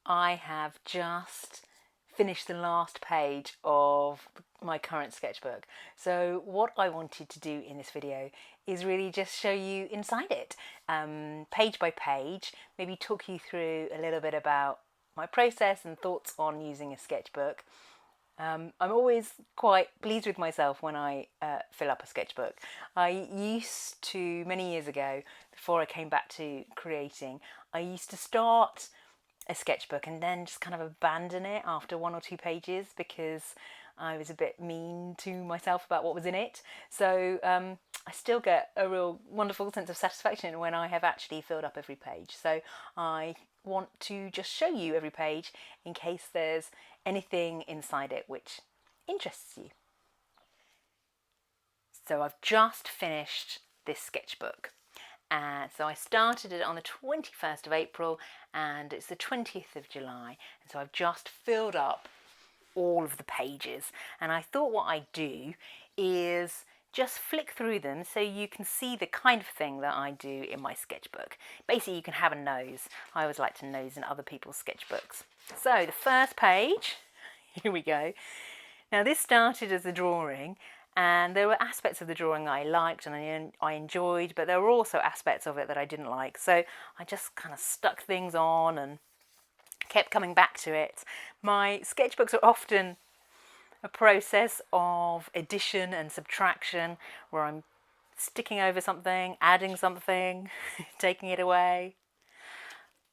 I have just finished the last page of my current sketchbook. So what I wanted to do in this video is really just show you inside it, page by page, maybe talk you through a little bit about my process and thoughts on using a sketchbook. I'm always quite pleased with myself when I fill up a sketchbook. I used to, many years ago, before I came back to creating, I used to start a sketchbook and then just kind of abandon it after one or two pages because I was a bit mean to myself about what was in it. So I still get a real wonderful sense of satisfaction when I have actually filled up every page. So I want to just show you every page in case there's anything inside it which interests you. So I've just finished this sketchbook. And so I started it on the 21st of April and it's the 20th of July. And so I've just filled up all of the pages. And I thought what I'd do is just flick through them so you can see the kind of thing that I do in my sketchbook. Basically, you can have a nose. I always like to nose in other people's sketchbooks. So the first page, here we go. Now this started as a drawing, and there were aspects of the drawing I liked and I enjoyed, but there were also aspects of it that I didn't like. So I just kind of stuck things on and kept coming back to it. My sketchbooks are often a process of addition and subtraction, where I'm sticking over something, adding something, taking it away.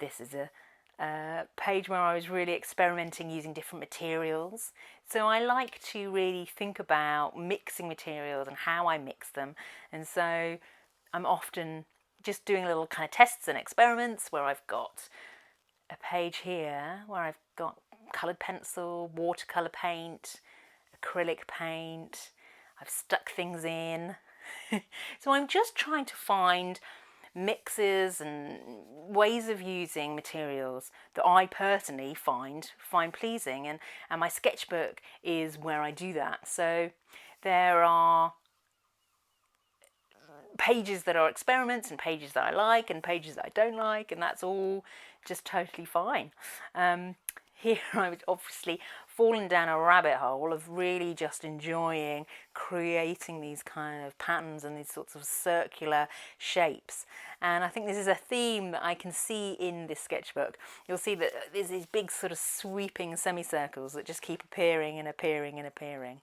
This is a page where I was really experimenting using different materials. So I like to really think about mixing materials and how I mix them. And so I'm often just doing little kind of tests and experiments where I've got a page here where I've got coloured pencil, watercolour paint, acrylic paint. I've stuck things in. So I'm just trying to find mixes and ways of using materials that I personally find pleasing, and my sketchbook is where I do that. So there are pages that are experiments and pages that I like and pages that I don't like, and that's all just totally fine. Here I was obviously fallen down a rabbit hole of really just enjoying creating these kind of patterns and these sorts of circular shapes. And I think this is a theme that I can see in this sketchbook. You'll see that there's these big sort of sweeping semicircles that just keep appearing and appearing and appearing.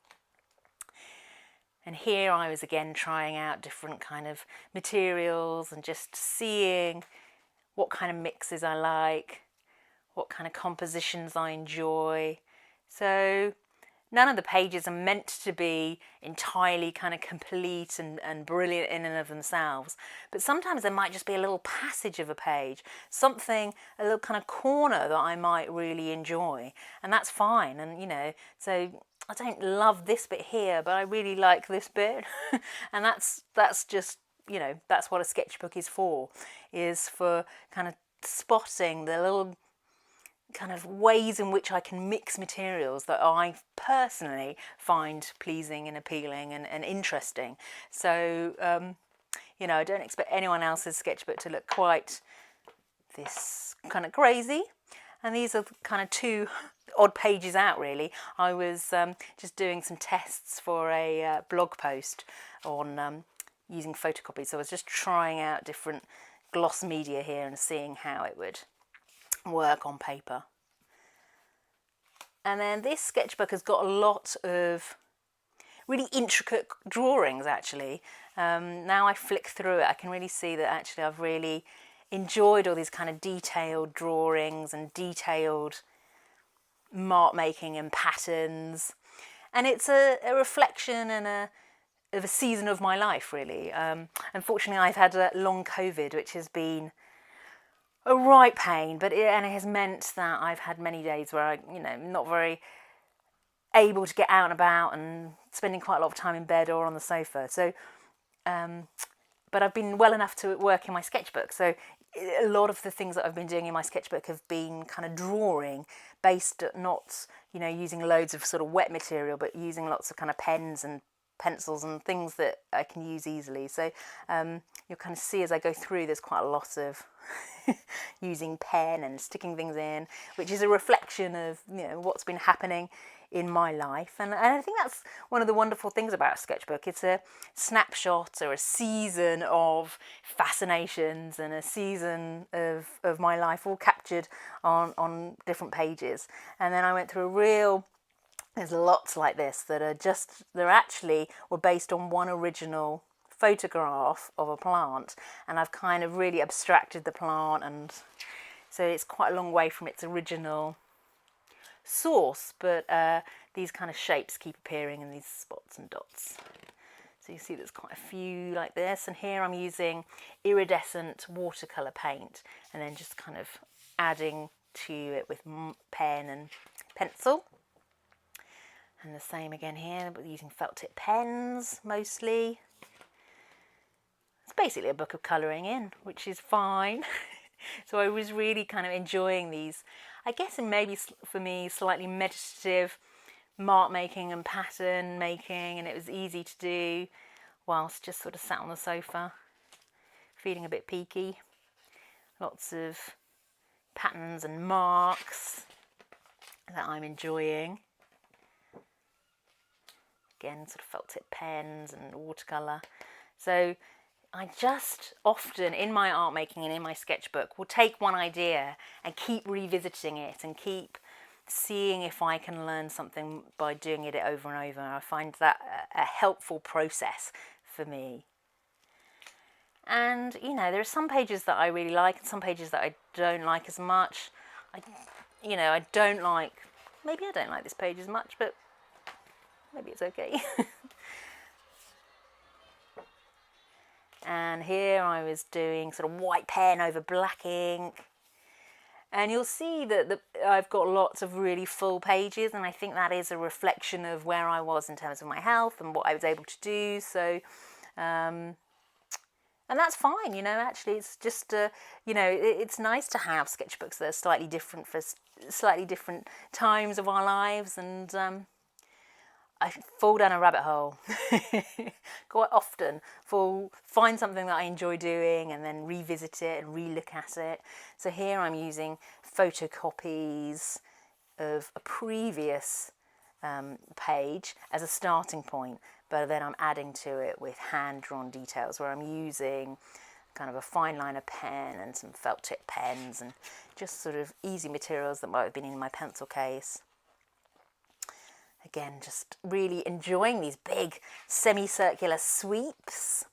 And here I was again trying out different kind of materials and just seeing what kind of mixes I like, what kind of compositions I enjoy. So none of the pages are meant to be entirely kind of complete and brilliant in and of themselves, but sometimes there might just be a little passage of a page, something, a little kind of corner that I might really enjoy, and that's fine. And you know, so I don't love this bit here, but I really like this bit. And that's just, you know, that's what a sketchbook is for kind of spotting the little kind of ways in which I can mix materials that I personally find pleasing and appealing and interesting. So, you know, I don't expect anyone else's sketchbook to look quite this kind of crazy. And these are kind of two odd pages out, really. I was just doing some tests for a blog post on using photocopies. So I was just trying out different gloss media here and seeing how it would work on paper. And then this sketchbook has got a lot of really intricate drawings, actually. Now I flick through it, I can really see that actually I've really enjoyed all these kind of detailed drawings and detailed mark making and patterns. And it's a reflection and of a season of my life, really. Unfortunately, I've had a long COVID, which has been a right pain, but it has meant that I've had many days where I, you know, not very able to get out and about and spending quite a lot of time in bed or on the sofa. So, but I've been well enough to work in my sketchbook. So a lot of the things that I've been doing in my sketchbook have been kind of drawing based, not, you know, using loads of sort of wet material, but using lots of kind of pens and pencils and things that I can use easily. So you'll kind of see as I go through, there's quite a lot of using pen and sticking things in, which is a reflection of, you know, what's been happening in my life. And I think that's one of the wonderful things about a sketchbook. It's a snapshot or a season of fascinations and a season of my life all captured on different pages. And then I went through there's lots like this that are actually were based on one original photograph of a plant, and I've kind of really abstracted the plant, and so it's quite a long way from its original source, but these kind of shapes keep appearing in these spots and dots. So you see there's quite a few like this, and here I'm using iridescent watercolour paint and then just kind of adding to it with pen and pencil. And the same again here, but using felt tip pens mostly. It's basically a book of colouring in, which is fine. So I was really kind of enjoying these, I guess, and maybe for me, slightly meditative mark making and pattern making, and it was easy to do whilst just sort of sat on the sofa, feeling a bit peaky. Lots of patterns and marks that I'm enjoying. Again, sort of felt tip pens and watercolour. So I just often, in my art making and in my sketchbook, will take one idea and keep revisiting it and keep seeing if I can learn something by doing it over and over. I find that a helpful process for me. And, you know, there are some pages that I really like and some pages that I don't like as much. Maybe I don't like this page as much, but maybe it's okay. And here I was doing sort of white pen over black ink. And you'll see that I've got lots of really full pages, and I think that is a reflection of where I was in terms of my health and what I was able to do. So, and that's fine, you know, actually it's just, it's nice to have sketchbooks that are slightly different for slightly different times of our lives. And I fall down a rabbit hole quite often. Find something that I enjoy doing and then revisit it and relook at it. So here I'm using photocopies of a previous page as a starting point, but then I'm adding to it with hand-drawn details where I'm using kind of a fine liner pen and some felt tip pens and just sort of easy materials that might have been in my pencil case. Again, just really enjoying these big semicircular sweeps.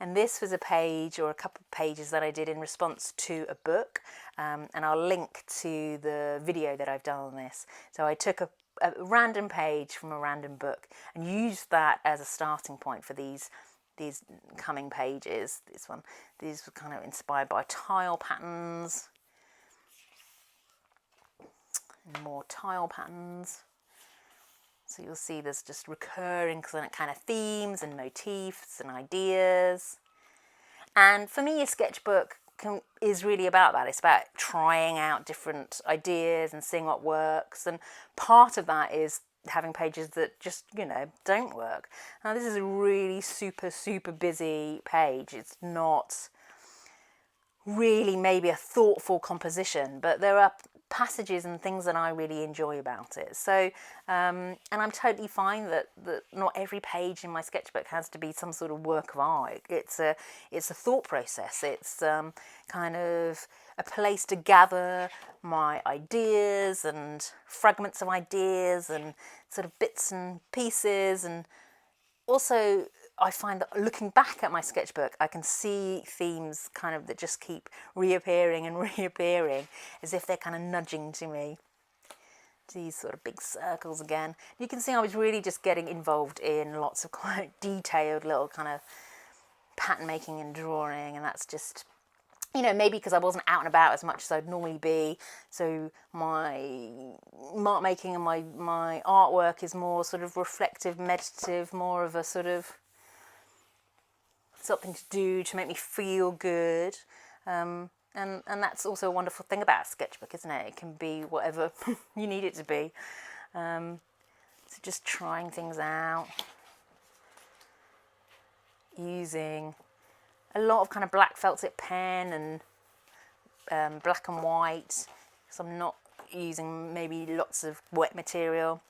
And this was a page or a couple of pages that I did in response to a book, and I'll link to the video that I've done on this. So I took a random page from a random book and used that as a starting point for these coming pages. These were kind of inspired by tile patterns. And more tile patterns. So you'll see there's just recurring kind of themes and motifs and ideas. And for me, a sketchbook is really about that. It's about trying out different ideas and seeing what works. And part of that is having pages that just, don't work. Now, this is a really super, super busy page. It's not really maybe a thoughtful composition, but there are passages and things that I really enjoy about it. So, and I'm totally fine that not every page in my sketchbook has to be some sort of work of art. It's a thought process. It's kind of a place to gather my ideas and fragments of ideas and sort of bits and pieces. And also, I find that looking back at my sketchbook, I can see themes kind of that just keep reappearing and reappearing as if they're kind of nudging to me. These sort of big circles again. You can see I was really just getting involved in lots of quite detailed little kind of pattern making and drawing, and that's just, maybe because I wasn't out and about as much as I'd normally be, so my mark making and my artwork is more sort of reflective, meditative, more of a sort of something to do to make me feel good, and that's also a wonderful thing about a sketchbook, isn't it? It can be whatever you need it to be. So just trying things out. using a lot of kind of black felt tip pen and black and white, so I'm not using maybe lots of wet material.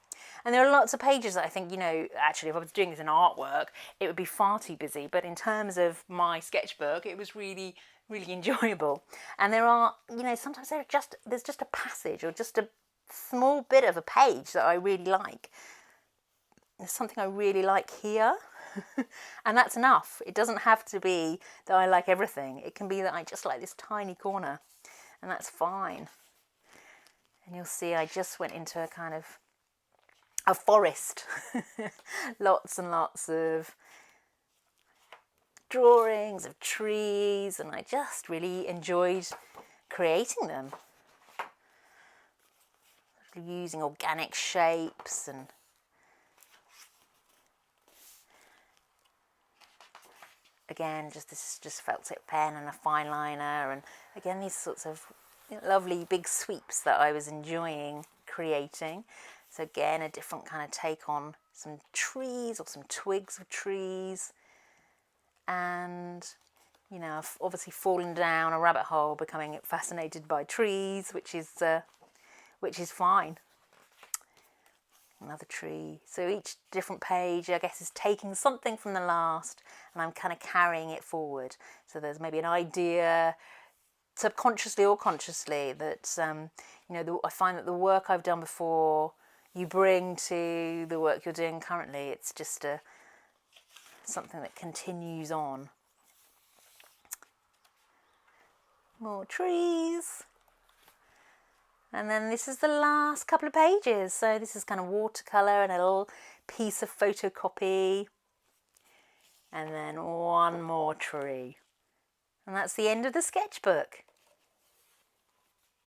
And there are lots of pages that I think, you know, actually if I was doing this in artwork, it would be far too busy. But in terms of my sketchbook, it was really, really enjoyable. And there are, you know, sometimes there's just a passage or just a small bit of a page that I really like. There's something I really like here. And that's enough. It doesn't have to be that I like everything. It can be that I just like this tiny corner, and that's fine. And you'll see I just went into a kind of a forest. Lots and lots of drawings of trees, and I just really enjoyed creating them. Using organic shapes and again, just felt tip pen and a fine liner, and again these sorts of lovely big sweeps that I was enjoying creating. So again, a different kind of take on some trees or some twigs of trees, and you know, I've obviously fallen down a rabbit hole, becoming fascinated by trees, which is fine. Another tree. So each different page, I guess, is taking something from the last, and I'm kind of carrying it forward. So there's maybe an idea, subconsciously or consciously, that you know, I find that the work I've done before, you bring to the work you're doing currently. It's just something that continues on. More trees. And then this is the last couple of pages. So this is kind of watercolour and a little piece of photocopy. And then one more tree. And that's the end of the sketchbook.